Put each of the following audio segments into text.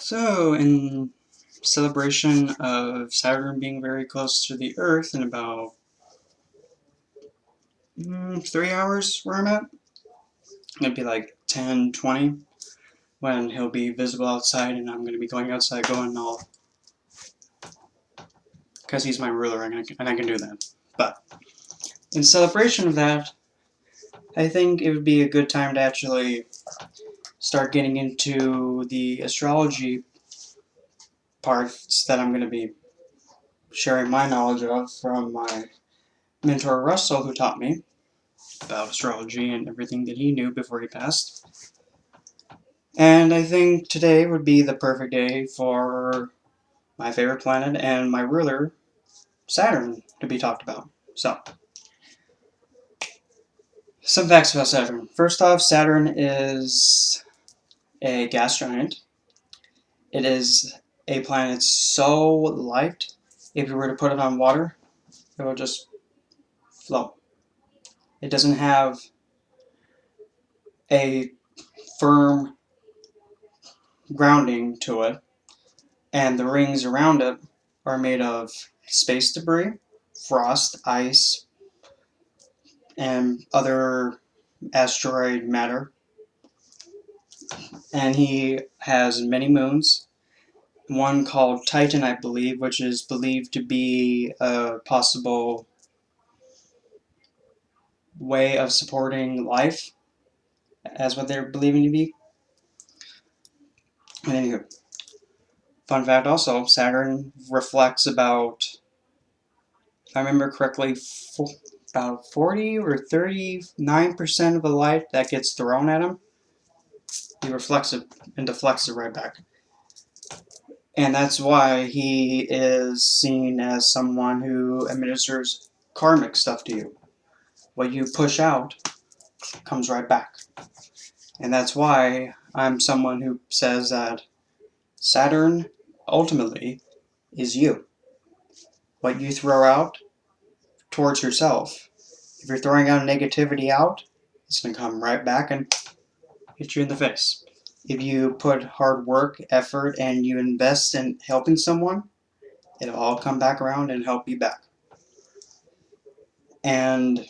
So, in celebration of Saturn being very close to the Earth in about 3 hours where I'm at, it'd be like 10:20 when he'll be visible outside, and I'm going to be going outside going all, because he's my ruler and I can do that. But in celebration of that, I think it would be a good time to actually start getting into the astrology parts that I'm going to be sharing my knowledge of from my mentor Russell, who taught me about astrology and everything that he knew before he passed. And I think today would be the perfect day for my favorite planet and my ruler, Saturn, to be talked about. So, some facts about Saturn. First off, Saturn is a gas giant. It is a planet so light, if you were to put it on water, it will just float. It doesn't have a firm grounding to it, and the rings around it are made of space debris, frost, ice, and other asteroid matter. And he has many moons. One called Titan, I believe, which is believed to be a possible way of supporting life, as what they're believing to be. And anyway, fun fact also, Saturn reflects about, if I remember correctly, about 40 or 39% of the light that gets thrown at him, he reflects it and deflects it right back. And that's why he is seen as someone who administers karmic stuff to you. What you push out comes right back. And that's why I'm someone who says that Saturn ultimately is you. What you throw out towards yourself. If you're throwing out negativity out, it's going to come right back and hit you in the face. If you put hard work, effort, and you invest in helping someone, it'll all come back around and help you back. And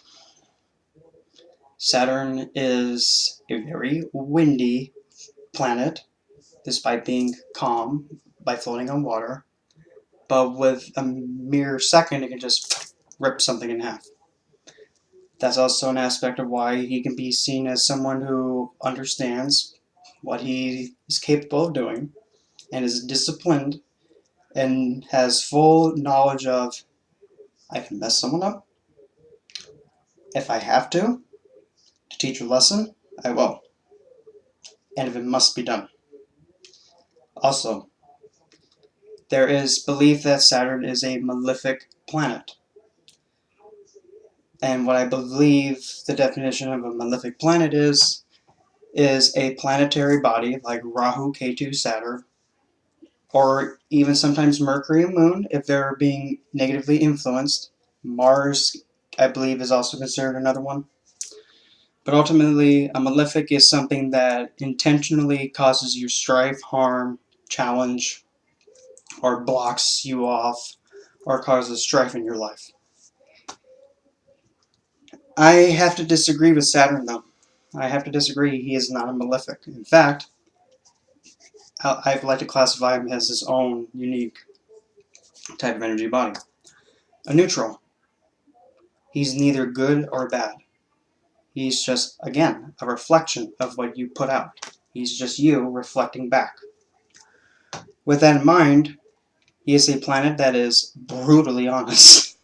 Saturn is a very windy planet, despite being calm by floating on water. But with a mere second, it can just rip something in half. That's also an aspect of why he can be seen as someone who understands what he is capable of doing and is disciplined and has full knowledge of, I can mess someone up. If I have to teach a lesson, I will. And if it must be done. Also, there is belief that Saturn is a malefic planet. And what I believe the definition of a malefic planet is a planetary body like Rahu, Ketu, Saturn, or even sometimes Mercury and Moon if they're being negatively influenced. Mars, I believe, is also considered another one. But ultimately, a malefic is something that intentionally causes you strife, harm, challenge, or blocks you off, or causes strife in your life. I have to disagree with Saturn, though. I have to disagree. He is not a malefic. In fact, I'd like to classify him as his own unique type of energy body. A neutral. He's neither good or bad. He's just, again, a reflection of what you put out. He's just you reflecting back. With that in mind, he is a planet that is brutally honest.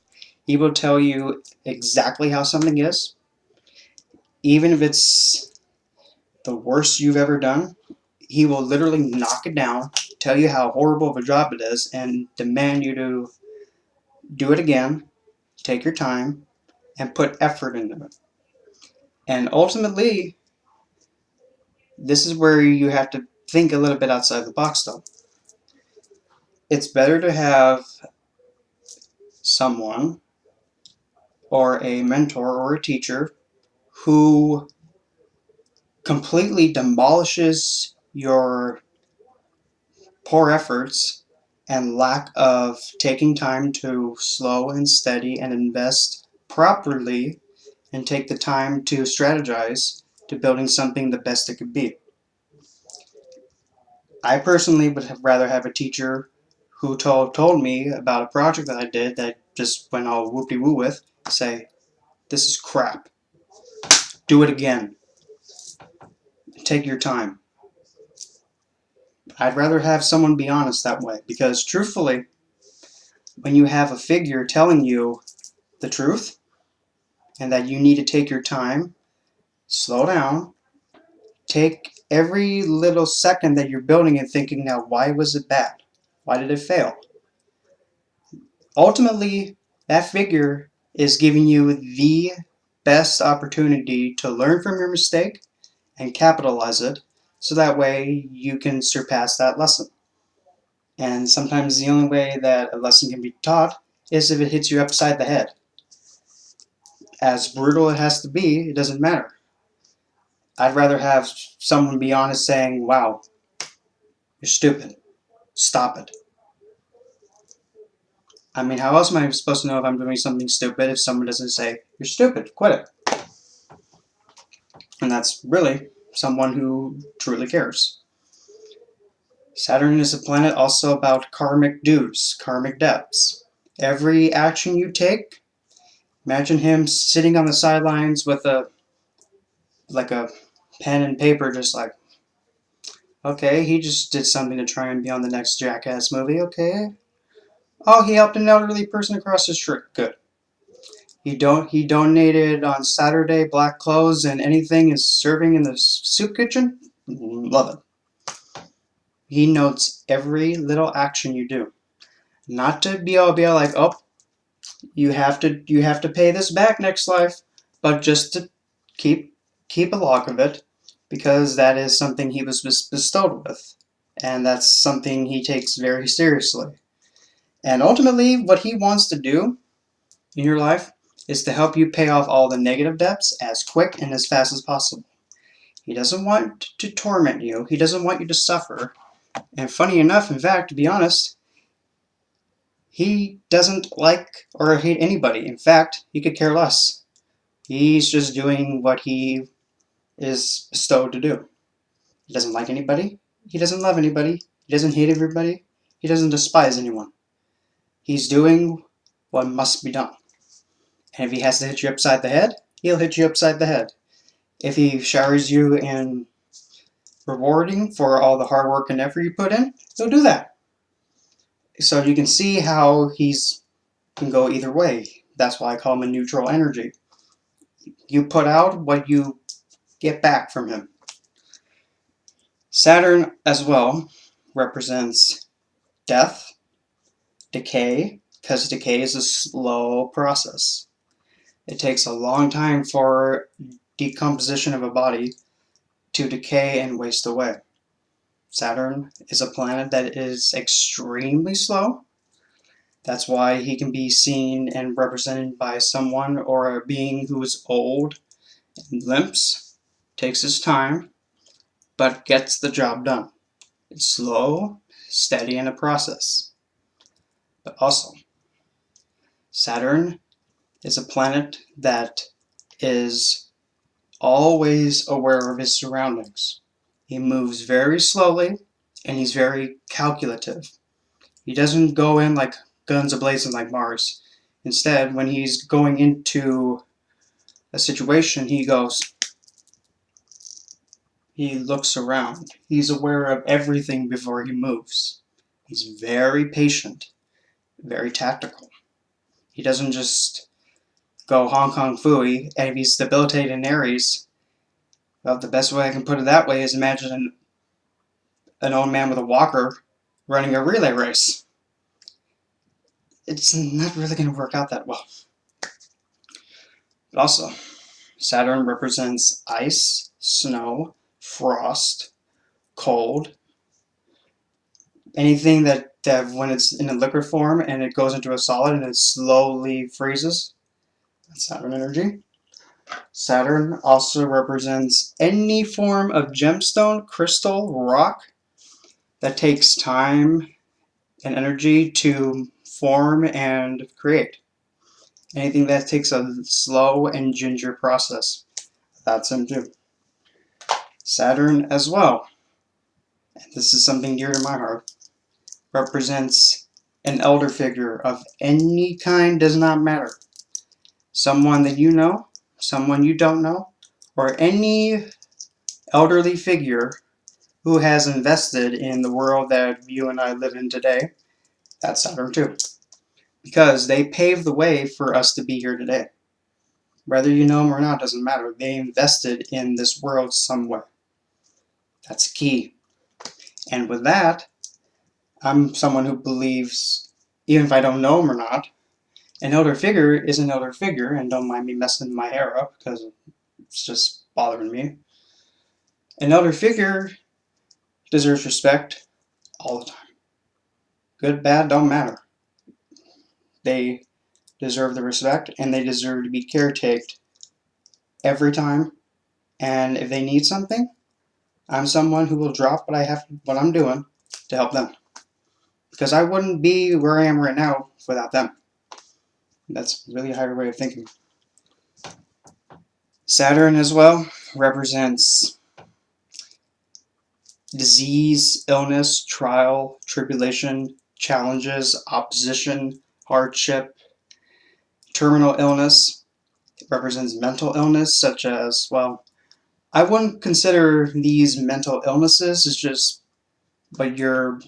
He will tell you exactly how something is, even if it's the worst you've ever done. He will literally knock it down, tell you how horrible of a job it is, and demand you to do it again, take your time, and put effort into it. And ultimately, this is where you have to think a little bit outside the box, though. It's better to have someone or a mentor or a teacher who completely demolishes your poor efforts and lack of taking time to slow and steady and invest properly and take the time to strategize to building something the best it could be. I personally would have rather have a teacher who told me about a project that I did that just went all whoop-de-woo with, say, this is crap. Do it again. Take your time. I'd rather have someone be honest that way, because truthfully, when you have a figure telling you the truth and that you need to take your time, slow down, take every little second that you're building and thinking, now, why was it bad? Why did it fail? Ultimately, that figure is giving you the best opportunity to learn from your mistake and capitalize it, so that way you can surpass that lesson. And sometimes the only way that a lesson can be taught is if it hits you upside the head. As brutal it has to be, it doesn't matter. I'd rather have someone be honest saying, wow, you're stupid. Stop it. I mean, how else am I supposed to know if I'm doing something stupid if someone doesn't say, you're stupid, quit it? And that's really someone who truly cares. Saturn is a planet also about karmic dues, karmic debts. Every action you take, imagine him sitting on the sidelines with a pen and paper, just like, okay, he just did something to try and be on the next Jackass movie, okay. Oh, he helped an elderly person across the street, good. He donated on Saturday black clothes and anything is serving in the soup kitchen, love it. He notes every little action you do. Not to be all like, oh, you have to pay this back next life, but just to keep a log of it, because that is something he was bestowed with, and that's something he takes very seriously. And ultimately, what he wants to do in your life is to help you pay off all the negative debts as quick and as fast as possible. He doesn't want to torment you. He doesn't want you to suffer. And funny enough, in fact, to be honest, he doesn't like or hate anybody. In fact, he could care less. He's just doing what he is bestowed to do. He doesn't like anybody. He doesn't love anybody. He doesn't hate everybody. He doesn't despise anyone. He's doing what must be done. And if he has to hit you upside the head, he'll hit you upside the head. If he showers you in rewarding for all the hard work and effort you put in, he'll do that. So you can see how he's can go either way. That's why I call him a neutral energy. You put out what you get back from him. Saturn as well represents death, decay, because decay is a slow process. It takes a long time for decomposition of a body to decay and waste away. Saturn is a planet that is extremely slow. That's why he can be seen and represented by someone or a being who is old and limps, takes his time, but gets the job done. It's slow, steady in a process. But also, Saturn is a planet that is always aware of his surroundings. He moves very slowly and he's very calculative. He doesn't go in like guns a-blazing like Mars. Instead, when he's going into a situation, he looks around. He's aware of everything before he moves. He's very patient, very tactical. He doesn't just go Hong Kong Phooey, and if he's debilitated in Aries, well, the best way I can put it that way is imagine an old man with a walker running a relay race. It's not really going to work out that well. But also, Saturn represents ice, snow, frost, cold, anything that when it's in a liquid form and it goes into a solid and it slowly freezes. That's Saturn energy. Saturn also represents any form of gemstone, crystal, rock, that takes time and energy to form and create. Anything that takes a slow and ginger process, that's him too. Saturn as well, and this is something dear to my heart, represents an elder figure of any kind, does not matter. Someone that you know, someone you don't know, or any elderly figure who has invested in the world that you and I live in today. That's Saturn too. Because they paved the way for us to be here today. Whether you know them or not doesn't matter. They invested in this world somewhere. That's key. And with that, I'm someone who believes, even if I don't know them or not, an elder figure is an elder figure, and don't mind me messing my hair up because it's just bothering me. An elder figure deserves respect all the time. Good, bad, don't matter. They deserve the respect, and they deserve to be caretaked every time. And if they need something, I'm someone who will drop what I'm doing to help them. Because I wouldn't be where I am right now without them. That's really a higher way of thinking. Saturn as well represents disease, illness, trial, tribulation, challenges, opposition, hardship, terminal illness. It represents mental illness, such as, well, I wouldn't consider these mental illnesses. It's just what you're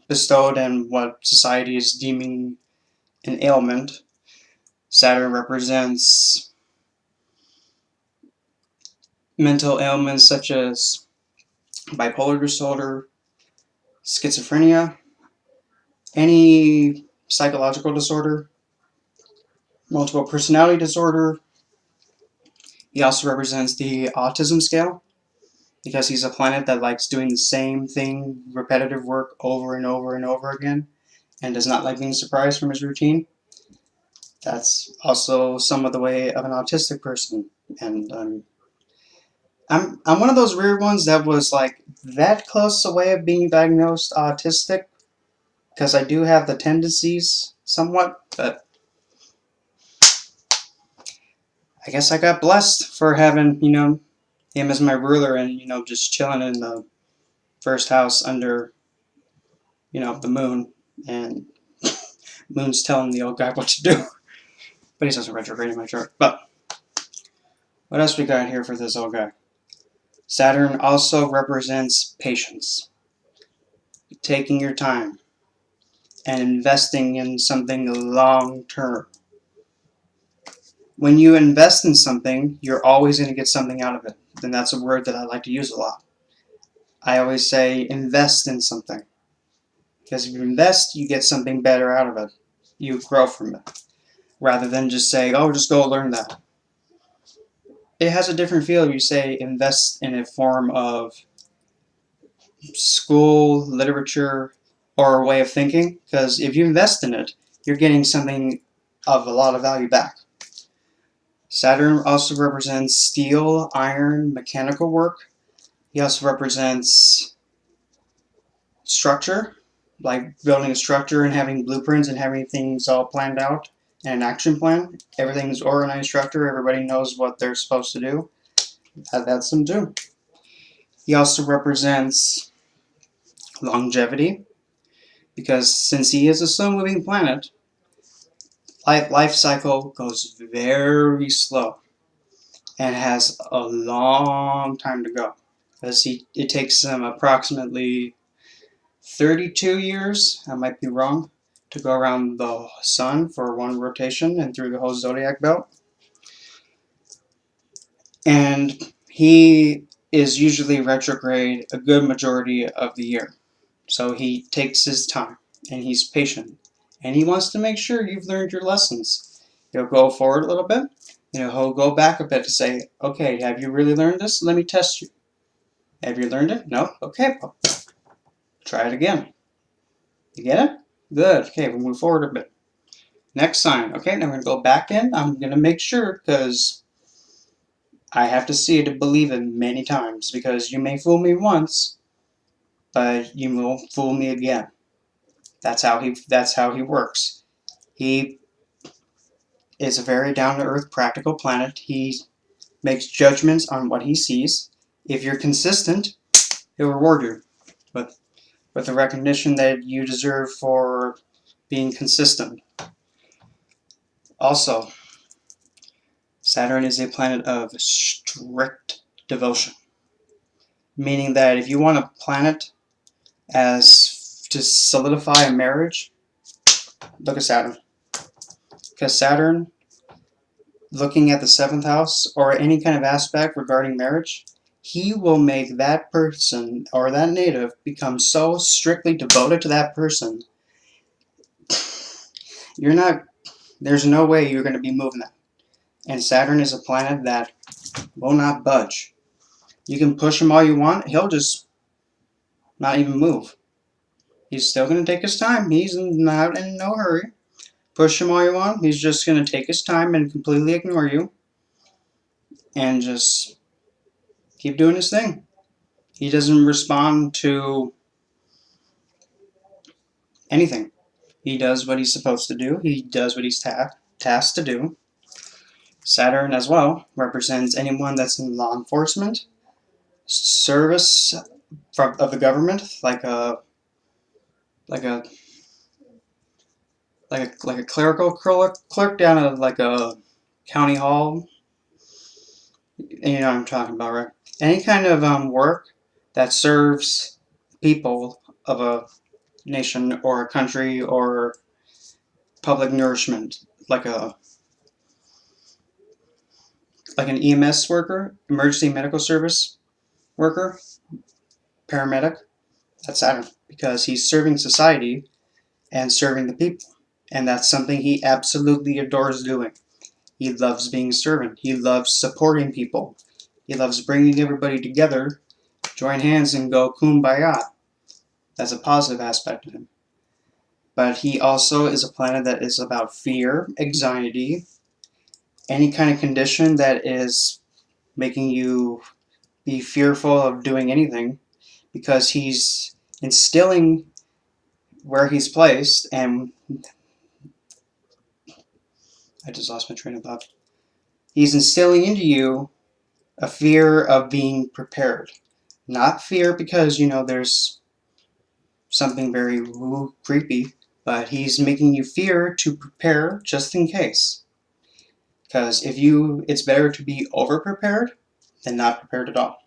bestowed and what society is deeming an ailment. Saturn represents mental ailments such as bipolar disorder, schizophrenia, any psychological disorder, multiple personality disorder. He also represents the autism scale because he's a planet that likes doing the same thing, repetitive work over and over and over again, and does not like being surprised from his routine. That's also some of the way of an autistic person, and I'm one of those weird ones that was like that close away of being diagnosed autistic, because I do have the tendencies somewhat, but I guess I got blessed for having, him as my ruler and, just chilling in the first house under, the moon, and moon's telling the old guy what to do. But he's also retrograde in my chart. But what else we got here for this old guy? Saturn also represents patience, taking your time, and investing in something long term. When you invest in something, you're always going to get something out of it. And that's a word that I like to use a lot. I always say invest in something. Because if you invest, you get something better out of it. You grow from it. Rather than just say, oh, just go learn that. It has a different feel if you say invest in a form of school, literature, or a way of thinking. Because if you invest in it, you're getting something of a lot of value back. Saturn also represents steel, iron, mechanical work. He also represents structure, like building a structure and having blueprints and having things all planned out and an action plan. Everything's organized structure. Everybody knows what they're supposed to do. That's him too. He also represents longevity, because since he is a slow-moving planet, life cycle goes very slow and has a long time to go. Because it takes him approximately 32 years, I might be wrong, to go around the sun for one rotation and through the whole zodiac belt. And he is usually retrograde a good majority of the year. So he takes his time and he's patient. And he wants to make sure you've learned your lessons. He'll go forward a little bit, and he'll go back a bit to say, okay, have you really learned this? Let me test you. Have you learned it? No? Okay, well, try it again. You get it? Good. Okay, we'll move forward a bit. Next sign. Okay, now I'm going to go back in. I'm going to make sure, because I have to see it to believe it many times. Because you may fool me once, but you won't fool me again. That's how he works. He is a very down-to-earth, practical planet. He makes judgments on what he sees. If you're consistent, he'll reward you with the recognition that you deserve for being consistent. Also, Saturn is a planet of strict devotion, meaning that if you want a planet as to solidify a marriage, look at Saturn. Because Saturn, looking at the 7th house or any kind of aspect regarding marriage, he will make that person or that native become so strictly devoted to that person, you're not, there's no way you're going to be moving that. And Saturn is a planet that will not budge. You can push him all you want, he'll just not even move. He's still going to take his time. He's not in no hurry. Push him all you want, he's just going to take his time and completely ignore you and just keep doing his thing. He doesn't respond to anything. He does what he's supposed to do. He does what he's tasked to do. Saturn as well represents anyone that's in law enforcement, service of the government, like a clerical clerk down at like a county hall. You know what I'm talking about, right? Any kind of work that serves people of a nation or a country or public nourishment, like an EMS worker, emergency medical service worker, paramedic. That's Saturn, because he's serving society and serving the people, and that's something he absolutely adores doing. He loves being a servant. He loves supporting people. He loves bringing everybody together, join hands, and go kumbaya. That's a positive aspect of him. But he also is a planet that is about fear, anxiety, any kind of condition that is making you be fearful of doing anything, because he's instilling where he's placed, and I just lost my train of thought. He's instilling into you a fear of being prepared. Not fear because, there's something very creepy, but he's making you fear to prepare just in case. Because it's better to be over-prepared than not prepared at all.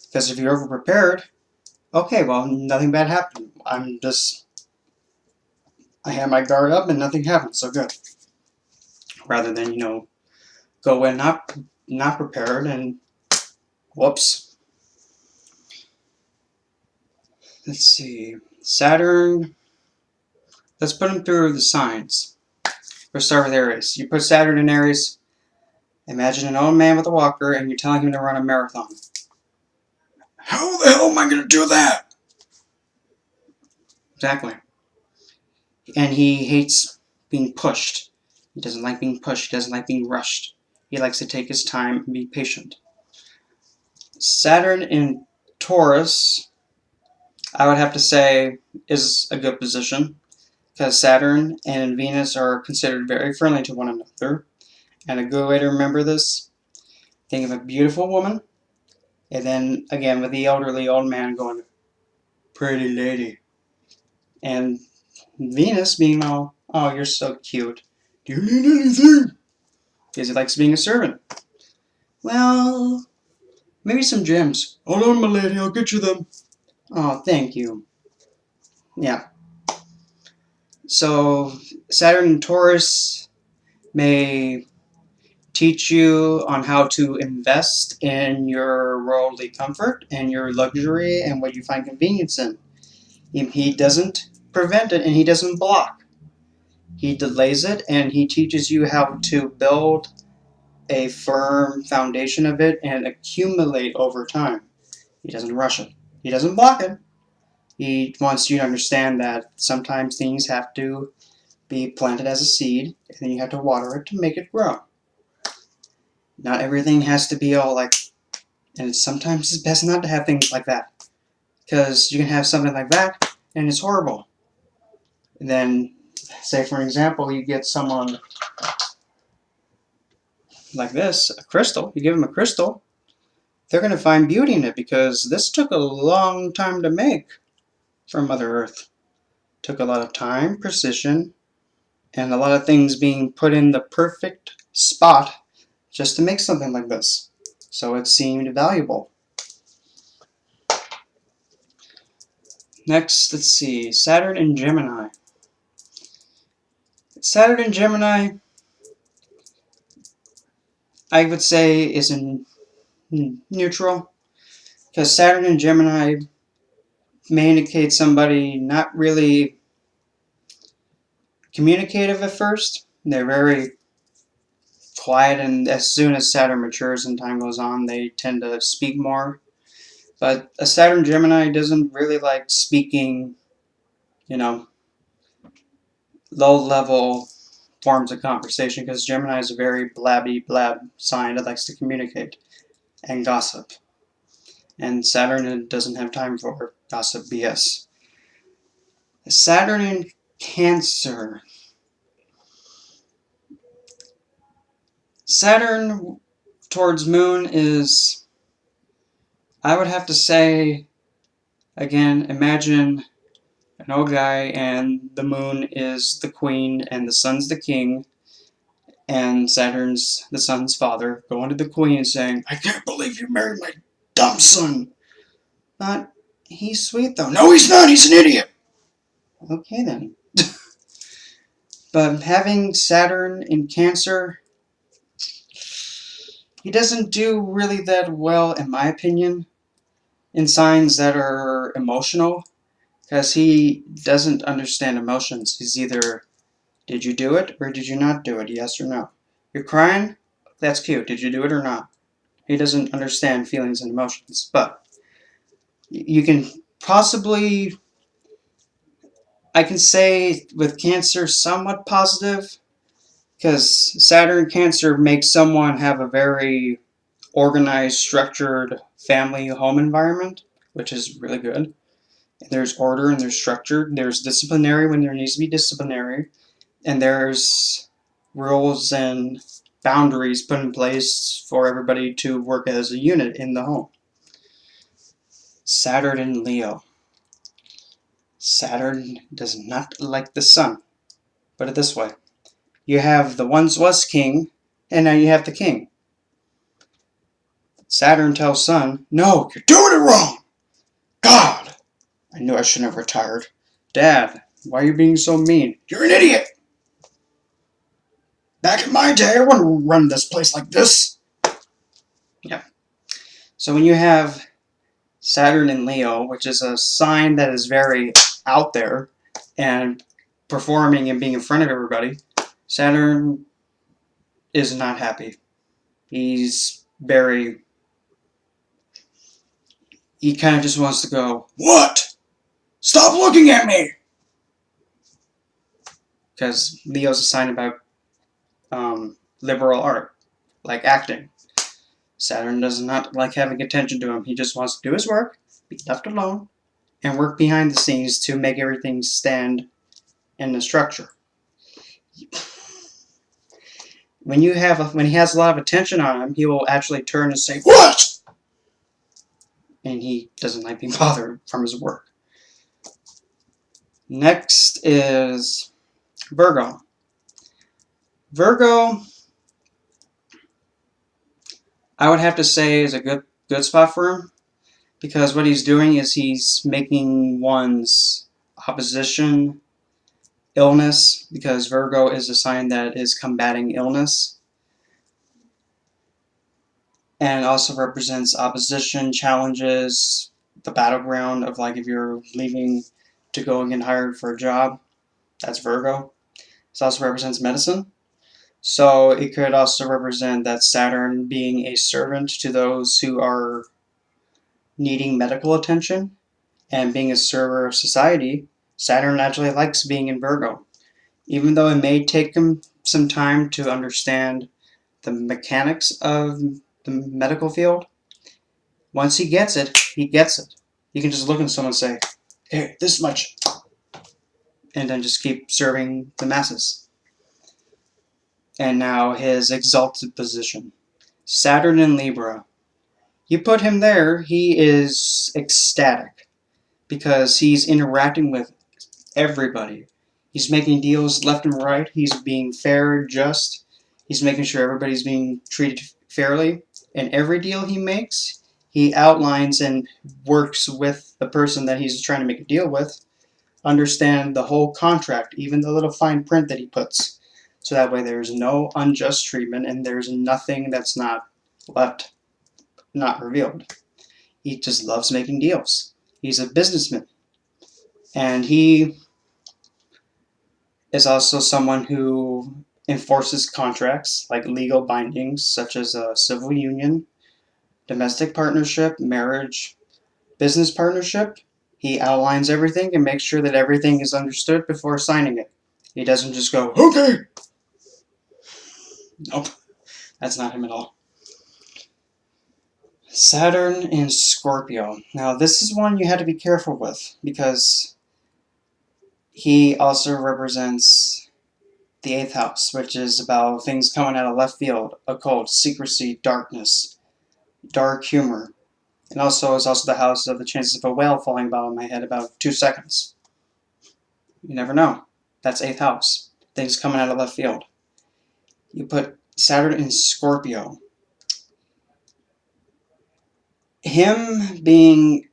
Because if you're over-prepared, okay, well, nothing bad happened. I have my guard up and nothing happened, so good. Rather than, go in not prepared and whoops. Let's see. Saturn, let's put him through the signs. Let's start with Aries. You put Saturn in Aries, imagine an old man with a walker and you're telling him to run a marathon. How the hell am I going to do that? Exactly. And he hates being pushed. He doesn't like being pushed. He doesn't like being rushed. He likes to take his time and be patient. Saturn in Taurus, I would have to say, is a good position, because Saturn and Venus are considered very friendly to one another. And a good way to remember this, think of a beautiful woman, and then again with the elderly old man going, pretty lady. And Venus being all, oh, you're so cute. Do you need anything? Because he likes being a servant. Well, maybe some gems. Hold on, my lady, I'll get you them. Oh, thank you. Yeah. So, Saturn and Taurus may teach you on how to invest in your worldly comfort and your luxury and what you find convenience in. He doesn't prevent it and he doesn't block. He delays it and he teaches you how to build a firm foundation of it and accumulate over time. He doesn't rush it. He doesn't block it. He wants you to understand that sometimes things have to be planted as a seed, and then you have to water it to make it grow. Not everything has to be all like, and sometimes it's best not to have things like that. Because you can have something like that, and it's horrible. And then, say for example, you get someone like this, a crystal, you give them a crystal, they're going to find beauty in it because this took a long time to make from Mother Earth. Took a lot of time, precision, and a lot of things being put in the perfect spot just to make something like this. So it seemed valuable. Next, let's see, Saturn and Gemini. Saturn and Gemini, I would say, is in neutral, because Saturn and Gemini may indicate somebody not really communicative at first. They're very quiet, and as soon as Saturn matures and time goes on, they tend to speak more. But a Saturn Gemini doesn't really like speaking, low-level forms of conversation, because Gemini is a very blab sign that likes to communicate and gossip. And Saturn doesn't have time for gossip BS. Saturn in Cancer. Saturn towards Moon is, I would have to say, again, imagine an old guy and the Moon is the queen and the Sun's the king, and Saturn's the Sun's father, going to the queen and saying, "I can't believe you married my dumb son." But he's sweet though. "No, he's not. He's an idiot." Okay then. But having Saturn in Cancer, he doesn't do really that well, in my opinion, in signs that are emotional, because he doesn't understand emotions. He's either, did you do it or did you not do it? Yes or no. You're crying? That's cute. Did you do it or not? He doesn't understand feelings and emotions. But you can possibly, I can say with Cancer, somewhat positive, because Saturn Cancer makes someone have a very organized, structured family home environment, which is really good. There's order and there's structure. There's disciplinary when there needs to be disciplinary. And there's rules and boundaries put in place for everybody to work as a unit in the home. Saturn in Leo. Saturn does not like the sun. Put it this way. You have the once was king, and now you have the king. Saturn tells Sun, "No, you're doing it wrong! God! I knew I shouldn't have retired. Dad, why are you being so mean? You're an idiot! Back in my day, I wouldn't run this place like this." Yeah. So when you have Saturn in Leo, which is a sign that is very out there and performing and being in front of everybody, Saturn is not happy. He's very... He kind of just wants to go, "What? Stop looking at me!" Because Leo's a sign about liberal art, like acting. Saturn does not like having attention to him. He just wants to do his work, be left alone, and work behind the scenes to make everything stand in the structure. When he has a lot of attention on him, he will actually turn and say, "What?" And he doesn't like being bothered from his work. Next is Virgo. Virgo, I would have to say, is a good spot for him, because what he's doing is he's making one's opposition illness, because Virgo is a sign that is combating illness, and also represents opposition, challenges, the battleground of, like, if you're leaving to go and get hired for a job, that's Virgo. It also represents medicine. So it could also represent that Saturn being a servant to those who are needing medical attention, and being a server of society. Saturn actually likes being in Virgo. Even though it may take him some time to understand the mechanics of the medical field, once he gets it, he gets it. You can just look at someone and say, hey, this much, and then just keep serving the masses. And now his exalted position. Saturn in Libra. You put him there, he is ecstatic because he's interacting with everybody. He's making deals left and right. He's being fair, just. He's making sure everybody's being treated fairly. And every deal he makes, he outlines and works with the person that he's trying to make a deal with, understand the whole contract, even the little fine print that he puts. So that way there's no unjust treatment and there's nothing that's not left not revealed. He just loves making deals. He's a businessman. And he is also someone who enforces contracts like legal bindings such as a civil union, domestic partnership, marriage, business partnership. He outlines everything and makes sure that everything is understood before signing it. He doesn't just go, okay! Nope, that's not him at all. Saturn in Scorpio. Now, this is one you had to be careful with because he also represents the 8th house, which is about things coming out of left field, occult, secrecy, darkness, dark humor. And also is also the house of the chances of a whale falling about on my head about 2 seconds. You never know. That's 8th house. Things coming out of left field. You put Saturn in Scorpio. Him being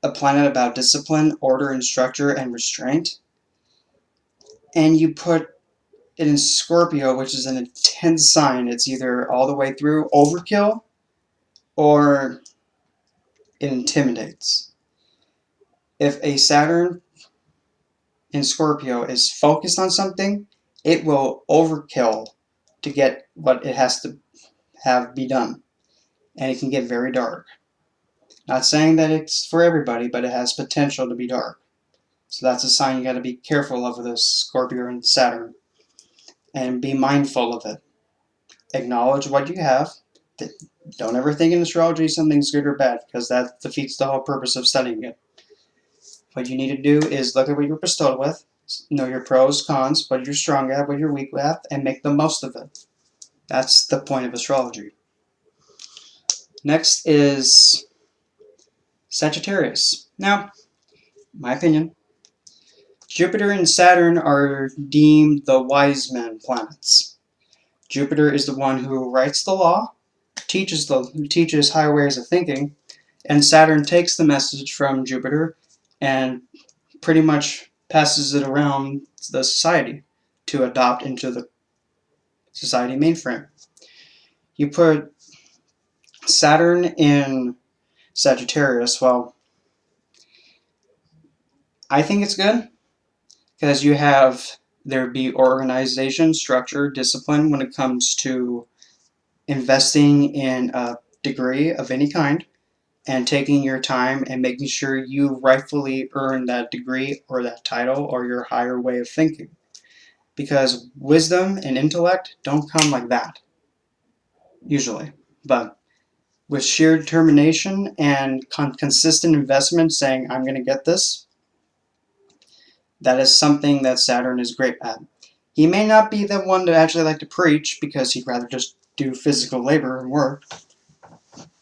a planet about discipline, order, and structure, and restraint, and you put it in Scorpio, which is an intense sign. It's either all the way through overkill or it intimidates. If a Saturn in Scorpio is focused on something, it will overkill to get what it has to have be done. And it can get very dark. Not saying that it's for everybody, but it has potential to be dark. So that's a sign you got to be careful of with this Scorpio and Saturn. And be mindful of it. Acknowledge what you have. Don't ever think in astrology something's good or bad, because that defeats the whole purpose of studying it. What you need to do is look at what you're bestowed with, know your pros, cons, what you're strong at, what you're weak at, and make the most of it. That's the point of astrology. Next is Sagittarius. Now, my opinion, Jupiter and Saturn are deemed the wise men planets. Jupiter is the one who writes the law, teaches higher ways of thinking, and Saturn takes the message from Jupiter and pretty much passes it around the society to adopt into the society mainframe. You put Saturn in Sagittarius, well, I think it's good because you have there be organization, structure, discipline when it comes to investing in a degree of any kind and taking your time and making sure you rightfully earn that degree or that title or your higher way of thinking. Because wisdom and intellect don't come like that, usually. But with sheer determination and consistent investment saying, I'm going to get this, that is something that Saturn is great at. He may not be the one to actually like to preach because he'd rather just do physical labor and work,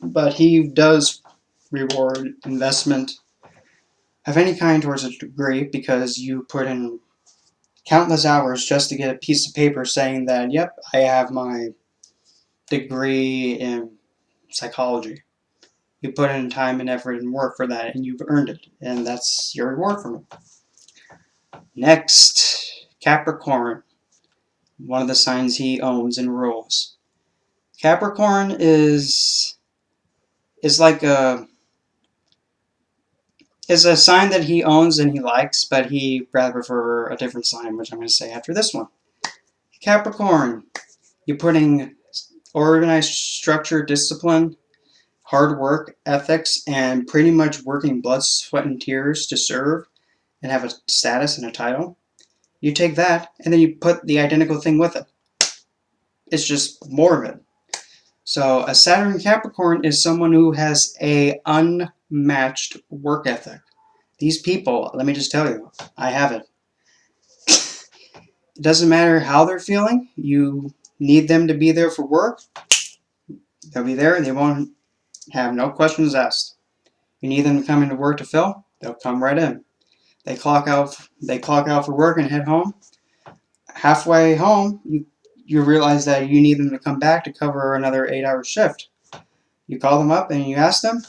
but he does reward investment of any kind towards a degree because you put in countless hours just to get a piece of paper saying that, yep, I have my degree in psychology. You put in time and effort and work for that, and you've earned it, and that's your reward from it. Next, Capricorn, one of the signs he owns and rules. Capricorn is like a sign that he owns and he likes, but he rather prefer a different sign, which I'm going to say after this one. Capricorn, you're putting organized structure, discipline, hard work, ethics, and pretty much working blood, sweat, and tears to serve and have a status and a title. You take that, and then you put the identical thing with it. It's just more of it. So a Saturn Capricorn is someone who has a unmatched work ethic. These people, let me just tell you, I have it. It doesn't matter how they're feeling. You need them to be there for work. They'll be there and they won't have no questions asked. You need them to come into work to fill, they'll come right in. They clock out for work and head home. Halfway home, you realize that you need them to come back to cover another 8-hour shift. You call them up and you ask them,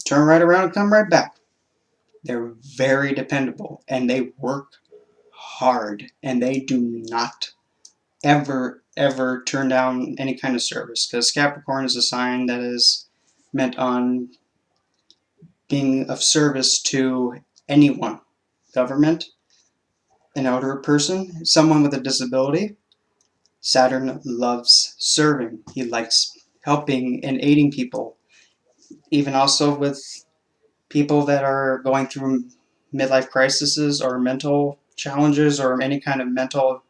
turn right around and come right back. They're very dependable and they work hard and they do not ever turn down any kind of service, because Capricorn is a sign that is meant on being of service to anyone, government, an elder person, someone with a disability. Saturn loves serving. He likes helping and aiding people, even also with people that are going through midlife crises or mental challenges or any kind of mental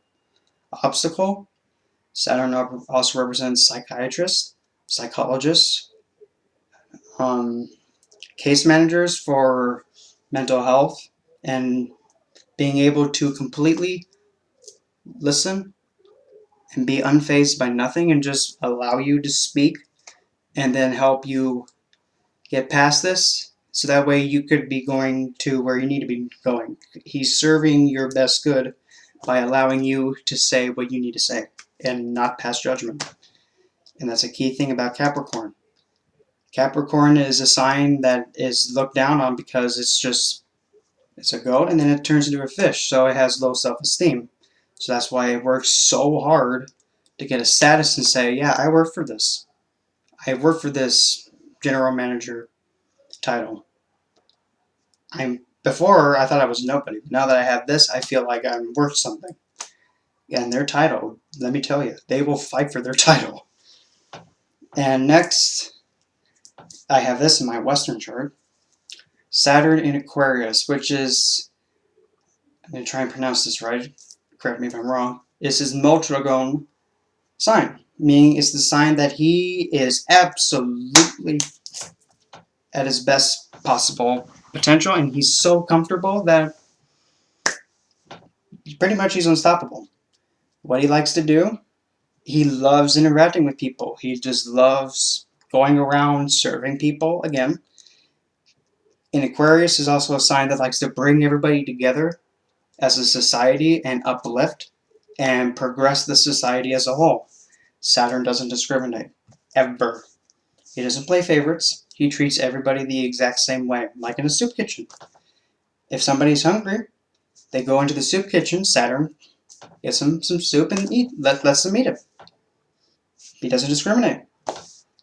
obstacle. Saturn also represents psychiatrists, psychologists, um, case managers for mental health, and being able to completely listen and be unfazed by nothing and just allow you to speak and then help you get past this so that way you could be going to where you need to be going. He's serving your best good by allowing you to say what you need to say and not pass judgment. And that's a key thing about Capricorn. Capricorn is a sign that is looked down on because it's a goat and then it turns into a fish, so it has low self-esteem. So that's why it works so hard to get a status and say, yeah, I work for this. I work for this general manager title. Before I thought I was nobody. Now that I have this, I feel like I'm worth something. And their title, let me tell you, they will fight for their title. And next, I have this in my Western chart. Saturn in Aquarius, which is, I'm going to try and pronounce this right, correct me if I'm wrong. This is Moldragon sign, meaning it's the sign that he is absolutely at his best possible potential, and he's so comfortable that pretty much he's unstoppable. What he likes to do, he loves interacting with people. He just loves going around serving people. Again, in Aquarius is also a sign that likes to bring everybody together as a society and uplift and progress the society as a whole. Saturn doesn't discriminate, ever. He doesn't play favorites. He treats everybody the exact same way, like in a soup kitchen. If somebody's hungry, they go into the soup kitchen, Saturn gets them some soup and lets them eat it. He doesn't discriminate,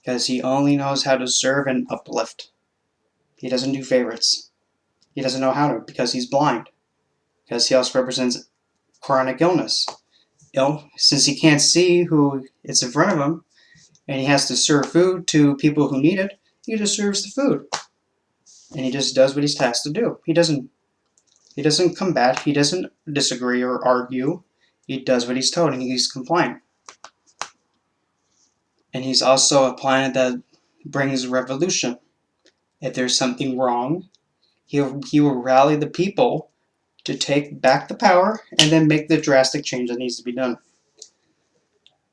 because he only knows how to serve and uplift. He doesn't do favorites. He doesn't know how to, because he's blind, because he also represents chronic illness. Since he can't see who is in front of him, and he has to serve food to people who need it, he just serves the food. And he just does what he's tasked to do. He doesn't combat, he doesn't disagree or argue. He does what he's told and he's compliant. And he's also a planet that brings revolution. If there's something wrong, he will rally the people to take back the power and then make the drastic change that needs to be done.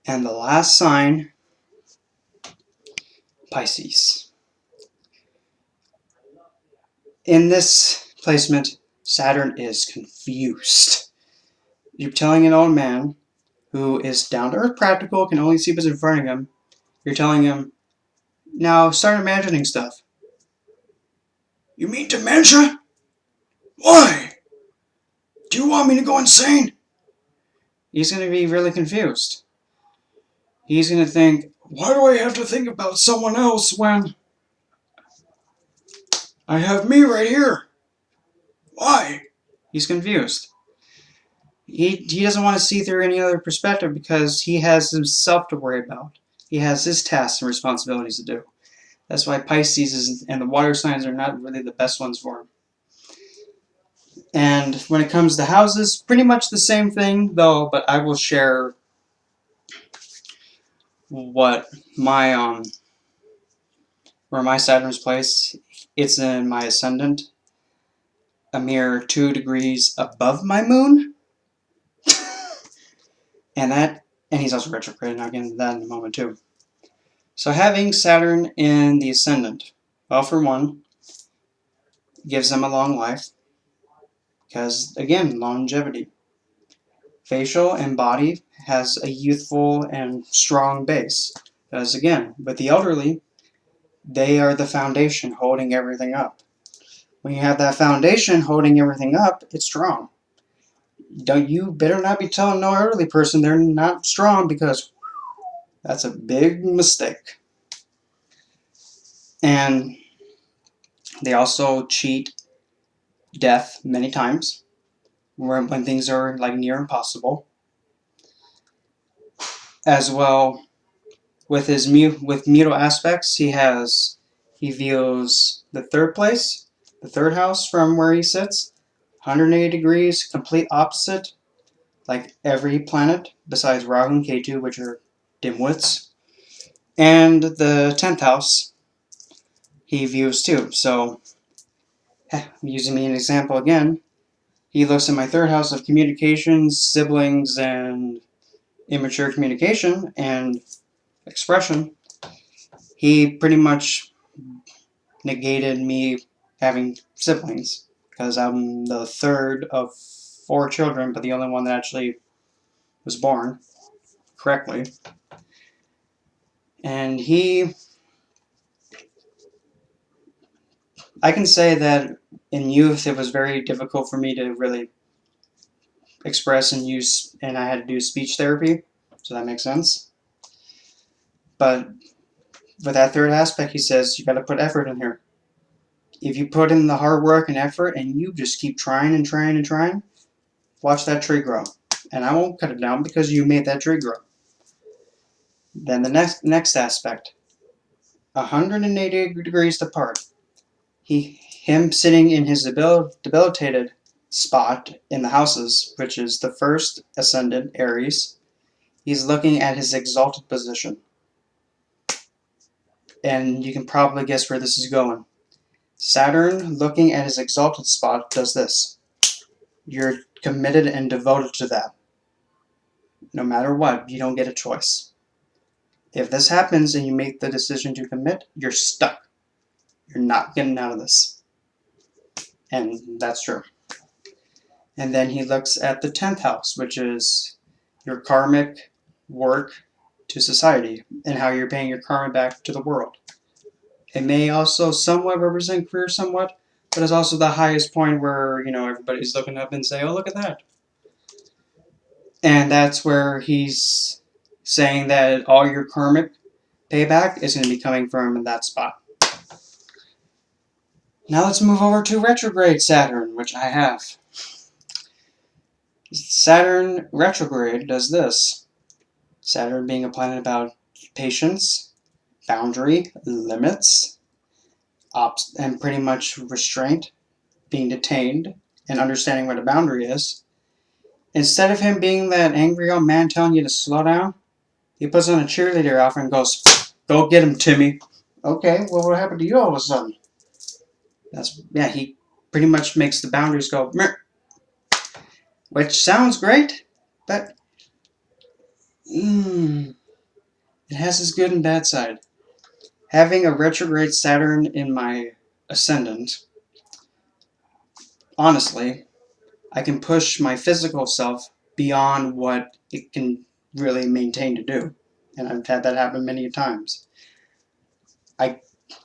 And the last sign, Pisces. In this placement, Saturn is confused. You're telling an old man who is down to earth, practical, can only see what's in front of him. You're telling him, now start imagining stuff. You mean dementia? Why? Do you want me to go insane? He's going to be really confused. He's going to think, why do I have to think about someone else when I have me right here? Why? He's confused. He doesn't want to see through any other perspective because he has himself to worry about. He has his tasks and responsibilities to do. That's why Pisces and the water signs are not really the best ones for him. And when it comes to houses, pretty much the same thing though, but I will share what my where my Saturn's placed, it's in my ascendant, a mere 2 degrees above my moon. and he's also retrograde, and I'll get into that in a moment too. So having Saturn in the ascendant, well, for one, gives them a long life, because, again, longevity. Facial and body has a youthful and strong base, because, again, with the elderly, they are the foundation holding everything up. When you have that foundation holding everything up, it's strong. You better not be telling no elderly person they're not strong, because that's a big mistake. And they also cheat death many times when things are like near impossible. As well, with his mutal aspects, he views the third place, the third house from where he sits, 180 degrees, complete opposite, like every planet besides Rahu and Ketu, which are dimwits. And the 10th house he views too. So, using me an example again, he looks in my third house of communications, siblings, and immature communication and expression. He pretty much negated me having siblings, because I'm the third of 4 children, but the only one that actually was born correctly. And I can say that in youth it was very difficult for me to really express and use, and I had to do speech therapy, so that makes sense. But with that third aspect, he says you got to put effort in here. If you put in the hard work and effort and you just keep trying and trying and trying, watch that tree grow. And I won't cut it down because you made that tree grow. Then the next aspect, 180 degrees apart. Him sitting in his debilitated spot in the houses, which is the first ascendant, Aries. He's looking at his exalted position. And you can probably guess where this is going. Saturn, looking at his exalted spot, does this. You're committed and devoted to that. No matter what, you don't get a choice. If this happens and you make the decision to commit, you're stuck. You're not getting out of this. And that's true. And then he looks at the 10th house, which is your karmic work to society and how you're paying your karma back to the world. It may also somewhat represent career somewhat, but it's also the highest point where, everybody's looking up and say, oh, look at that. And that's where he's saying that all your karmic payback is going to be coming from that spot. Now let's move over to retrograde Saturn, which I have. Saturn retrograde does this. Saturn being a planet about patience, boundary, limits, and pretty much restraint, being detained, and understanding what a boundary is. Instead of him being that angry old man telling you to slow down, he puts on a cheerleader outfit and goes, go get him, Timmy. Okay, well, what happened to you all of a sudden? He pretty much makes the boundaries go, meh. Which sounds great, but it has its good and bad side. Having a retrograde Saturn in my ascendant, honestly, I can push my physical self beyond what it can really maintain to do. And I've had that happen many times.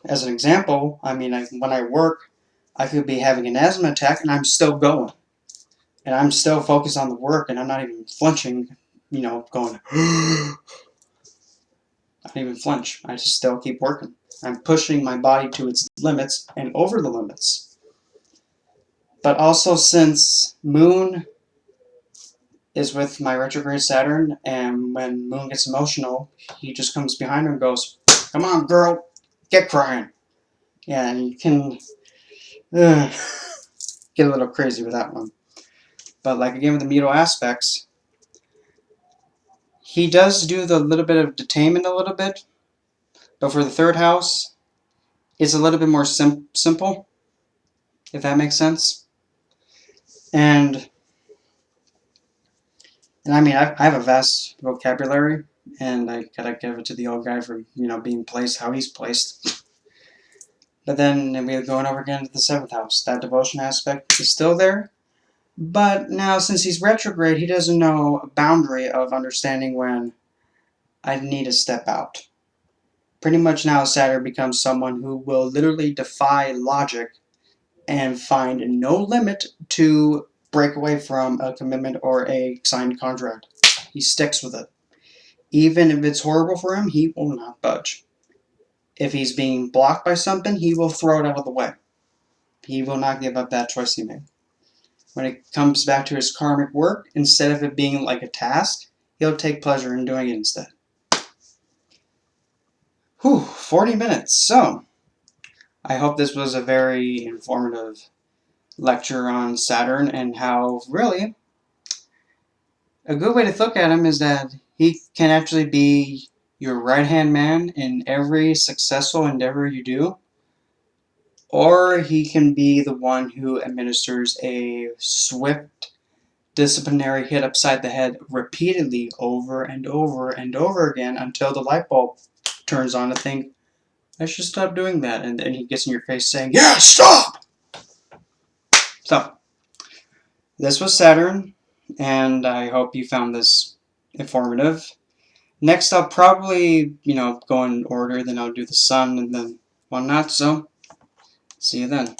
As an example, when I work, I could be having an asthma attack and I'm still going. And I'm still focused on the work and I'm not even flinching, going, I don't even flinch. I just still keep working. I'm pushing my body to its limits and over the limits. But also, since Moon is with my retrograde Saturn, and when Moon gets emotional, he just comes behind her and goes, come on, girl, get crying. Yeah, and you can get a little crazy with that one. But like again with the mutal aspects, he does do the little bit of detainment a little bit. But for the third house, is a little bit more simple, if that makes sense. And I mean, I have a vast vocabulary, and I gotta give it to the old guy for, being placed how he's placed. But then we're going over again to the 7th house. That devotion aspect is still there. But now, since he's retrograde, he doesn't know a boundary of understanding when I need to step out. Pretty much now, Saturn becomes someone who will literally defy logic and find no limit to break away from a commitment or a signed contract. He sticks with it. Even if it's horrible for him, he will not budge. If he's being blocked by something, he will throw it out of the way. He will not give up that choice he made. When it comes back to his karmic work, instead of it being like a task, he'll take pleasure in doing it instead. 40 minutes. So, I hope this was a very informative lecture on Saturn and how really a good way to look at him is that he can actually be your right-hand man in every successful endeavor you do, or he can be the one who administers a swift disciplinary hit upside the head repeatedly over and over and over again until the light bulb turns on to think, I should stop doing that. And then he gets in your face saying, yeah, stop! So, this was Saturn, and I hope you found this informative. Next, I'll probably, go in order, then I'll do the Sun, and then whatnot. So, see you then.